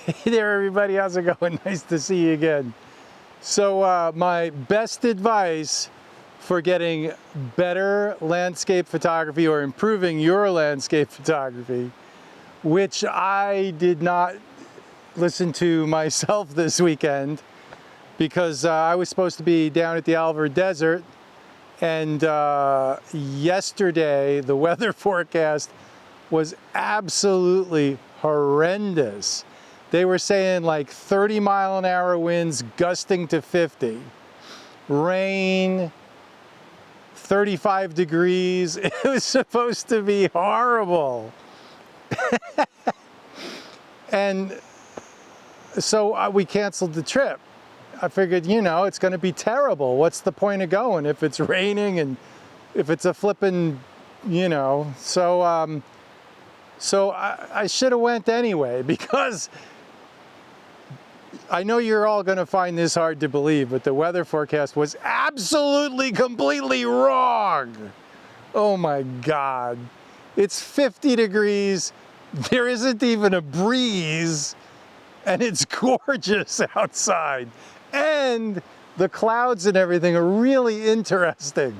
Hey there everybody, how's it going? Nice to see you again. So my best advice for getting better landscape photography or improving your landscape photography, which I did not listen to myself this weekend because I was supposed to be down at the Alvord Desert, and yesterday the weather forecast was absolutely horrendous. They were saying like 30-mile-an-hour winds gusting to 50, rain, 35 degrees. It was supposed to be horrible. And so we canceled the trip. I figured, you know, it's going to be terrible. What's the point of going if it's raining and if it's a flippin', you know. So I should have went anyway, because I know you're all going to find this hard to believe, but the weather forecast was absolutely, completely wrong. Oh my God. It's 50 degrees. There isn't even a breeze, and it's gorgeous outside. And the clouds and everything are really interesting.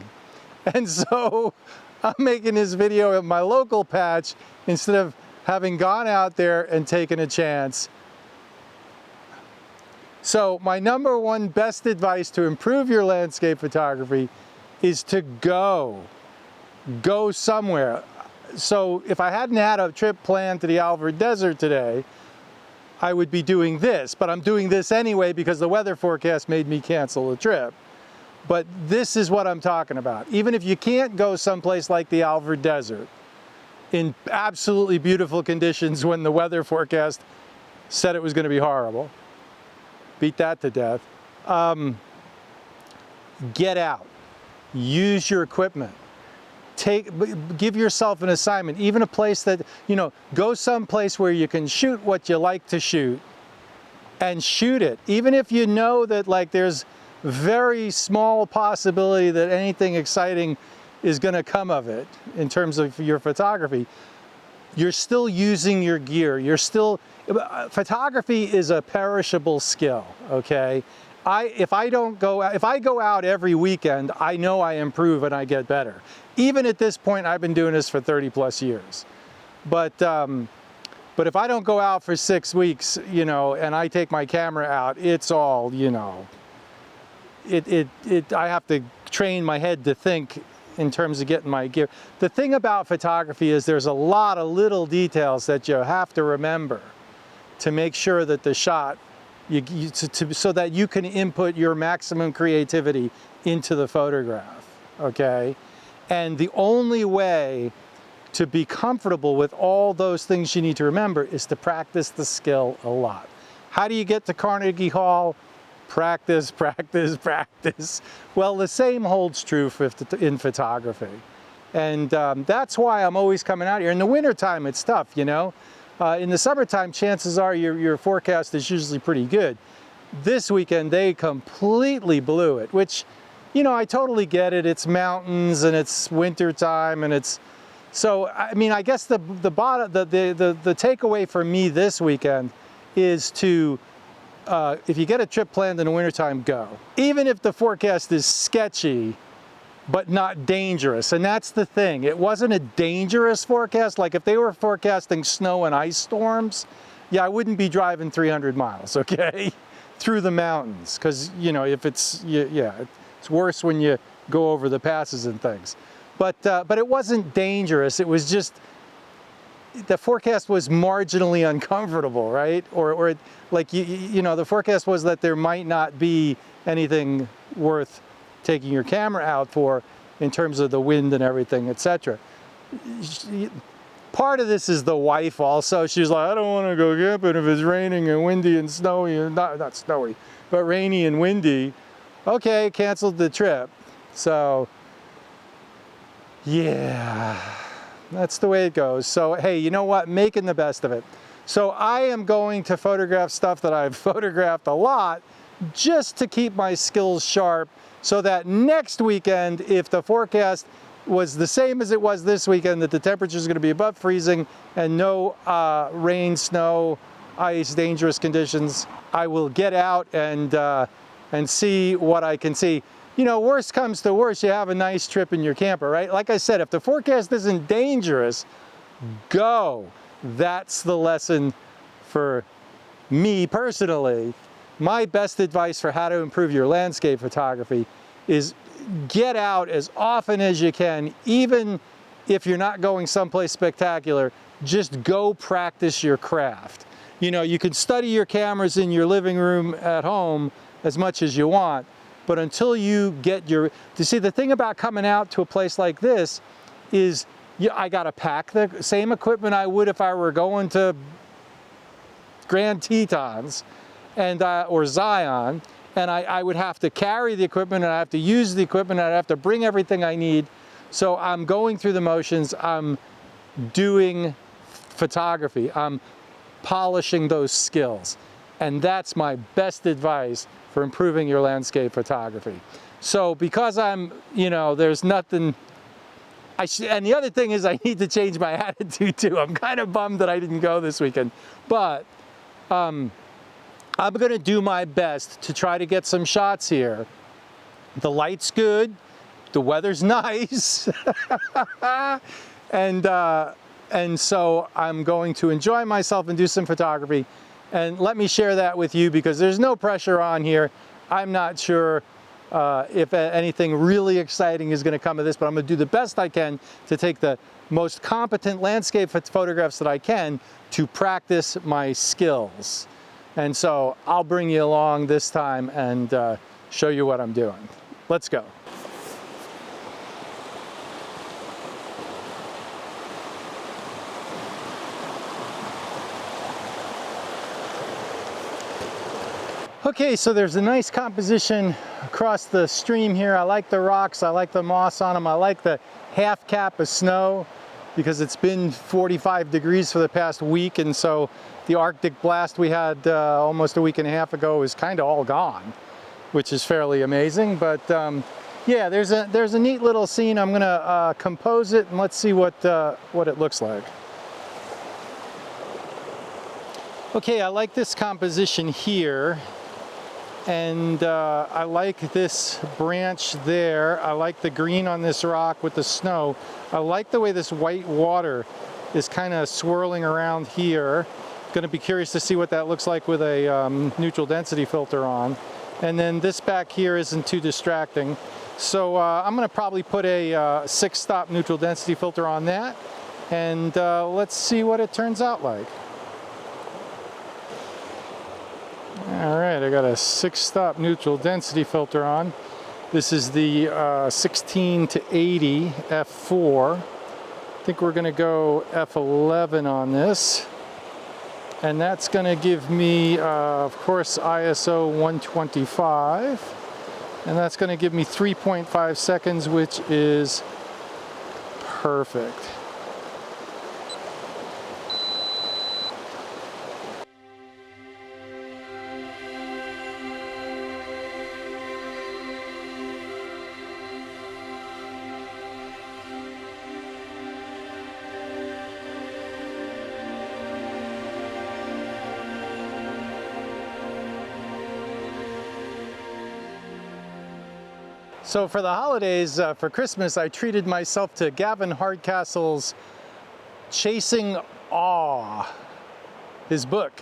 And so I'm making this video at my local patch instead of having gone out there and taken a chance. So my number one best advice to improve your landscape photography is to go somewhere. So if I hadn't had a trip planned to the Alvord Desert today, I would be doing this, but I'm doing this anyway because the weather forecast made me cancel the trip. But this is what I'm talking about. Even if you can't go someplace like the Alvord Desert in absolutely beautiful conditions when the weather forecast said it was going to be horrible, beat that to death. Get out, use your equipment, give yourself an assignment, even a place that, you know, go someplace where you can shoot what you like to shoot and shoot it. Even if you know that like there's very small possibility that anything exciting is going to come of it in terms of your photography, you're still using your gear. You're still, photography is a perishable skill, okay? If I go out every weekend, I know I improve and I get better. Even at this point, I've been doing this for 30 plus years. But if I don't go out for 6 weeks, you know, and I take my camera out, it's all, you know, I have to train my head to think in terms of getting my gear. The thing about photography is there's a lot of little details that you have to remember to make sure that the shot, so that you can input your maximum creativity into the photograph, okay? And the only way to be comfortable with all those things you need to remember is to practice the skill a lot. How do you get to Carnegie Hall? Practice, practice, practice. Well, the same holds true in photography. And that's why I'm always coming out here. In the wintertime, it's tough, you know. In the summertime, chances are your forecast is usually pretty good. This weekend, they completely blew it, which, you know, I totally get it. It's mountains and it's wintertime, and it's, so, I mean, I guess the takeaway for me this weekend is to, if you get a trip planned in the wintertime, go. Even if the forecast is sketchy, but not dangerous. And that's the thing. It wasn't a dangerous forecast. Like if they were forecasting snow and ice storms, yeah, I wouldn't be driving 300 miles, okay, through the mountains. Because, you know, if it's, yeah, it's worse when you go over the passes and things. But it wasn't dangerous. It was just, the forecast was marginally uncomfortable, right? Or like, you know, the forecast was that there might not be anything worth taking your camera out for in terms of the wind and everything, etc. Part of this is the wife also. She's like, I don't want to go camping if it's raining and windy and snowy, and not snowy, but rainy and windy. Okay, canceled the trip. So, yeah. That's the way it goes. So, hey, you know what? Making the best of it. So I am going to photograph stuff that I've photographed a lot just to keep my skills sharp, so that next weekend, if the forecast was the same as it was this weekend, that the temperature is going to be above freezing and no rain, snow, ice, dangerous conditions, I will get out and see what I can see. You know, worst comes to worst, you have a nice trip in your camper, right? Like I said, if the forecast isn't dangerous, go. That's the lesson for me personally. My best advice for how to improve your landscape photography is get out as often as you can, even if you're not going someplace spectacular. Just go practice your craft. You know, you can study your cameras in your living room at home as much as you want, but until you get you see, the thing about coming out to a place like this is, I gotta pack the same equipment I would if I were going to Grand Tetons and or Zion, and I would have to carry the equipment, and I have to use the equipment, and I have to bring everything I need. So I'm going through the motions. I'm doing photography. I'm polishing those skills, and that's my best advice for improving your landscape photography. So because I'm, you know, there's nothing. And the other thing is, I need to change my attitude too. I'm kind of bummed that I didn't go this weekend, but I'm going to do my best to try to get some shots here. The light's good, the weather's nice, and so I'm going to enjoy myself and do some photography. And let me share that with you, because there's no pressure on here. I'm not sure if anything really exciting is going to come of this, but I'm going to do the best I can to take the most competent landscape photographs that I can to practice my skills. And so I'll bring you along this time and show you what I'm doing. Let's go. Okay, so there's a nice composition across the stream here. I like the rocks, I like the moss on them, I like the half cap of snow, because it's been 45 degrees for the past week, and so the Arctic blast we had almost a week and a half ago is kind of all gone, which is fairly amazing. But yeah, there's a neat little scene. I'm gonna compose it, and let's see what it looks like. Okay, I like this composition here. And I like this branch there. I like the green on this rock with the snow. I like the way this white water is kind of swirling around here. Going to be curious to see what that looks like with a neutral density filter on. And then this back here isn't too distracting. So I'm going to probably put a 6-stop neutral density filter on that. And let's see what it turns out like. All right, I got a 6-stop neutral density filter on. This is the 16 to 80 f4. I think we're going to go f11 on this. And that's going to give me, of course, ISO 125. And that's going to give me 3.5 seconds, which is perfect. So for the holidays, for Christmas, I treated myself to Gavin Hardcastle's Chasing Awe, his book.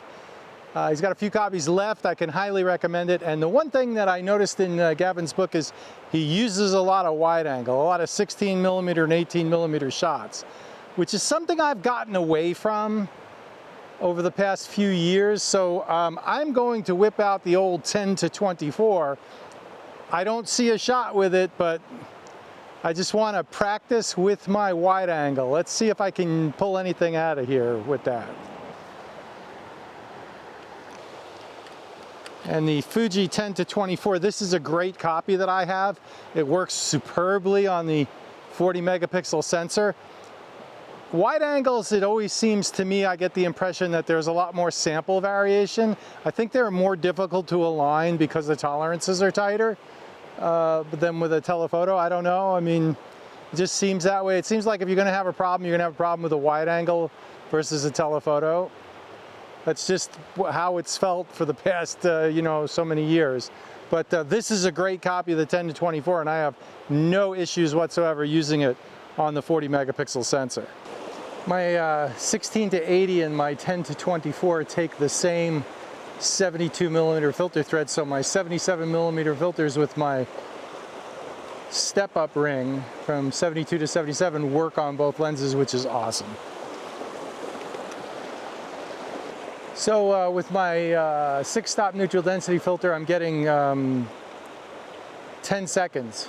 He's got a few copies left. I can highly recommend it. And the one thing that I noticed in Gavin's book is he uses a lot of wide angle, a lot of 16mm and 18mm shots, which is something I've gotten away from over the past few years. So I'm going to whip out the old 10 to 24. I don't see a shot with it, but I just want to practice with my wide angle. Let's see if I can pull anything out of here with that. And the Fuji 10 to 24, this is a great copy that I have. It works superbly on the 40 megapixel sensor. Wide angles, it always seems to me, I get the impression that there's a lot more sample variation. I think they're more difficult to align because the tolerances are tighter. But then with a telephoto, I don't know. I mean, it just seems that way. It seems like if you're going to have a problem, you're going to have a problem with a wide angle versus a telephoto. That's just how it's felt for the past, you know, so many years. But this is a great copy of the 10 to 24, and I have no issues whatsoever using it on the 40 megapixel sensor. My 16 to 80 and my 10 to 24 take the same 72 millimeter filter thread, so my 77 millimeter filters with my step-up ring from 72 to 77 work on both lenses, which is awesome. So with my 6-stop neutral density filter, I'm getting 10 seconds.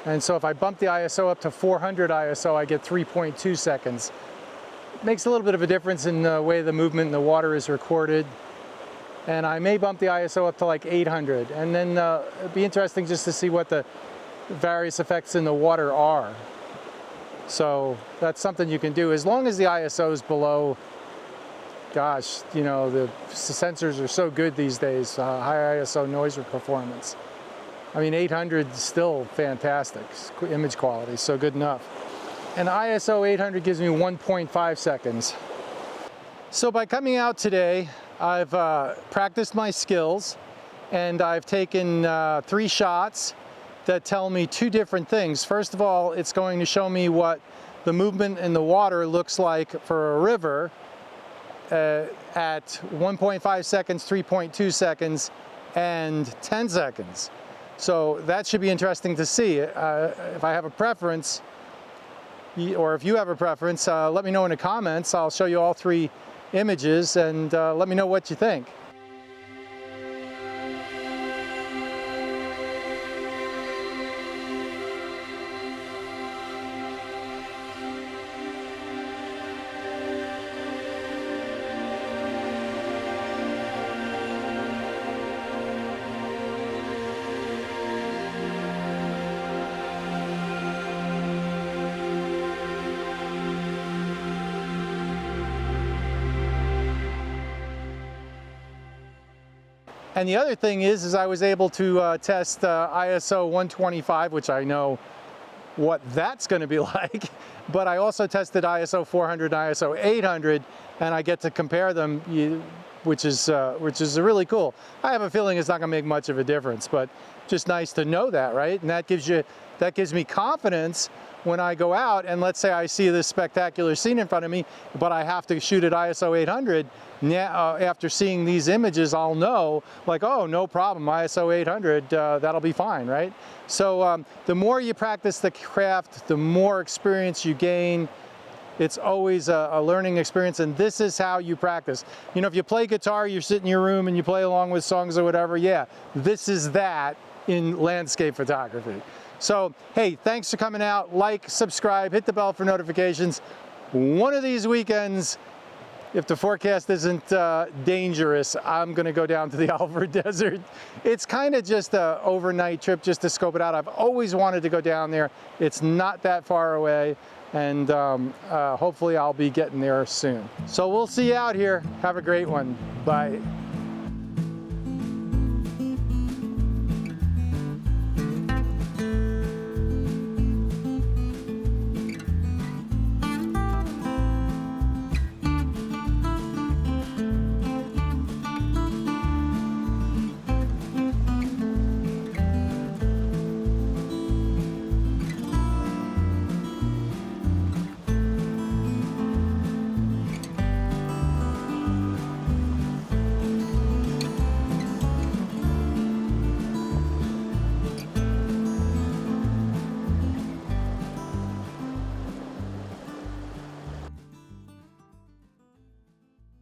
And so if I bump the ISO up to 400 ISO, I get 3.2 seconds. Makes a little bit of a difference in the way the movement in the water is recorded. And I may bump the ISO up to like 800. And then it'd be interesting just to see what the various effects in the water are. So that's something you can do. As long as the ISO is below, gosh, you know, the sensors are so good these days, high ISO noise performance. I mean, 800 is still fantastic. Image quality is so good enough. And ISO 800 gives me 1.5 seconds. So by coming out today, I've practiced my skills, and I've taken 3 shots that tell me 2 different things. First of all, it's going to show me what the movement in the water looks like for a river at 1.5 seconds, 3.2 seconds, and 10 seconds. So that should be interesting to see. If I have a preference, or if you have a preference, let me know in the comments. I'll show you all 3 images, and let me know what you think. And the other thing is I was able to test ISO 125, which I know what that's going to be like, but I also tested ISO 400 and ISO 800, and I get to compare them, which is really cool. I have a feeling it's not going to make much of a difference, but just nice to know that, right? And that gives me confidence when I go out, and let's say I see this spectacular scene in front of me, but I have to shoot at ISO 800. Now, after seeing these images, I'll know, like, oh, no problem, ISO 800, that'll be fine, right? So the more you practice the craft, the more experience you gain. It's always a learning experience, and this is how you practice. You know, if you play guitar, you sit in your room and you play along with songs or whatever, yeah, this is that in landscape photography. So, hey, thanks for coming out. Like, subscribe, hit the bell for notifications. One of these weekends, if the forecast isn't dangerous, I'm gonna go down to the Alvord Desert. It's kind of just an overnight trip just to scope it out. I've always wanted to go down there. It's not that far away, and hopefully I'll be getting there soon. So we'll see you out here. Have a great one. Bye.